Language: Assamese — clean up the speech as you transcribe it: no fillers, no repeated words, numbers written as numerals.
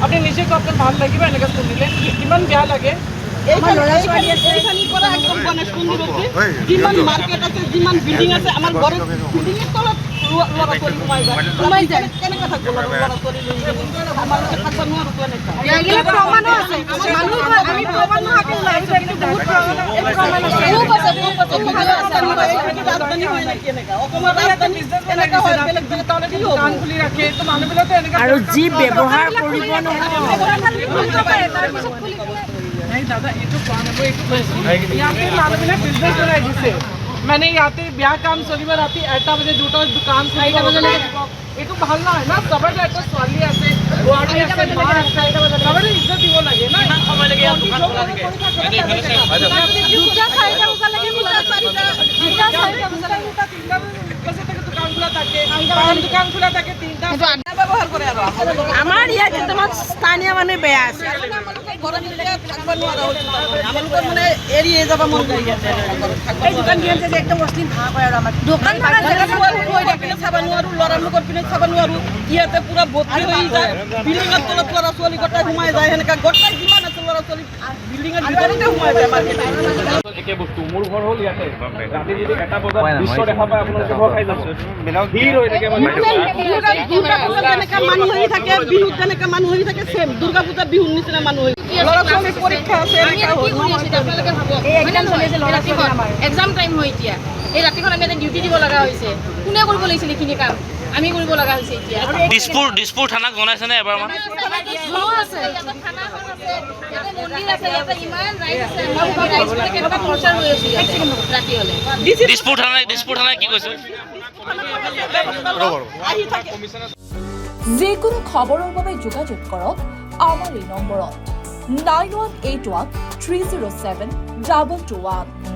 আপুনি নিজে কওক আপোনাৰ ভাল লাগিব এনেকৈ শুনিলে কিমান বেয়া লাগে আমাৰ ল'ৰা ছোৱালী আছে এইখানিৰ পৰা একদম গণেশ মন্দিৰলৈকে যিমান মাৰ্কেট আছে যিমান বিল্ডিং আছে আমাৰ ঘৰৰ বিল্ডিঙৰ তলত ল'ৰা ছোৱালী সোমাই যায় কেনেকৈ থাকিব ল'ৰা ছোৱালী লৈ আমাৰ থাকিব নোৱাৰোঁ এনেকৈ প্ৰমাণো আছে মানুহ আমি প্ৰমাণ নোহোৱাকৈ ওলাইছোঁ কিন্তু বহুত প্ৰমাণ আছে ৰাজধানী হয় নেকি এনেকুৱা অসমৰ ৰাজধানী এনেকুৱা হয় বেলেগ বেলেগ তলতে দোকান খুলি ৰাখে তো মানুহবিলাকে এনেকুৱা আৰু যি ব্যৱহাৰ কৰিব नहीं दादा ये यहाँ मानव बिजनेस बनाई दिसे मैंने यहाँ ब्याह काम चलिब राति 8टा बजे 2टा दुकान 4टा बजे এইটো ভাল নহয় না সবৰে এটা ছোৱালী আছে বোৱাৰী আছে মা আছে সবৰে ইজ্জত দিব লাগে না ইমান সময় লাগে দোকান খোলা থাকে 2টা 4টা বজা লাগে খোলা 4টা 2টা 4টা বজা লাগে 3টা বজে থেকে দোকান খোলা থাকে পান দোকান খোলা থাকে 3টা ব্যৱহাৰ কৰে আৰু আমাৰ ইয়াত কেইটামান স্থানীয় মানুহ বেয়া আছে আমালোকৰ মানে এৰিয়ে যাব মন যায় ইয়াতে এই দোকান দিয়ে যে একদম মুছলিম ভাগ হয় আৰু আমাৰ দোকান চাব নোৱাৰোঁ ল'ৰা লোকৰ পিনে চাব নোৱাৰোঁ ইয়াতে পুৰা ভৰ্তি হৈ যায় বিল্ডিঙৰ তলত ল'ৰা ছোৱালী গোটাই সোমাই যায় সেনেকৈ গোটাই যিমান আছে ল'ৰা ছোৱালী বিল্ডিঙৰ ভিতৰতে সোমাই যায় মাৰ্কেটত একে বস্তু মোৰ ঘৰ হ'ল ইয়াতে ৰাতি যদি 1টা বজাত দৃশ্য দেখা পায় আপোনালোকে ভয় খাই যাব ভিৰ হৈ থাকে দুৰ্গা পূজাত যেনেকৈ মানুহ হৈ থাকে বিহুত যেনেকৈ মানুহ হৈ থাকে ছেম দুৰ্গা পূজাত বিহুৰ নিচিনা মানুহ হৈ ল'ৰা ছোৱালীৰ পৰীক্ষা আছে এক্সাম টাইম হয় এতিয়া এই ৰাতিখন আমি এটা ডিউটি দিব লগা হৈছে কোনে কৰিব লাগিছিল এইখিনি কাম আমি কৰিব লগা হৈছে এতিয়া দিছপুৰ থানাক জনাইছেনে এবাৰমান দিছপুৰ থানাই কি কৈছে যিকোনো খবৰৰ বাবে যোগাযোগ কৰক আমাৰ এই নম্বৰত 9181 307 221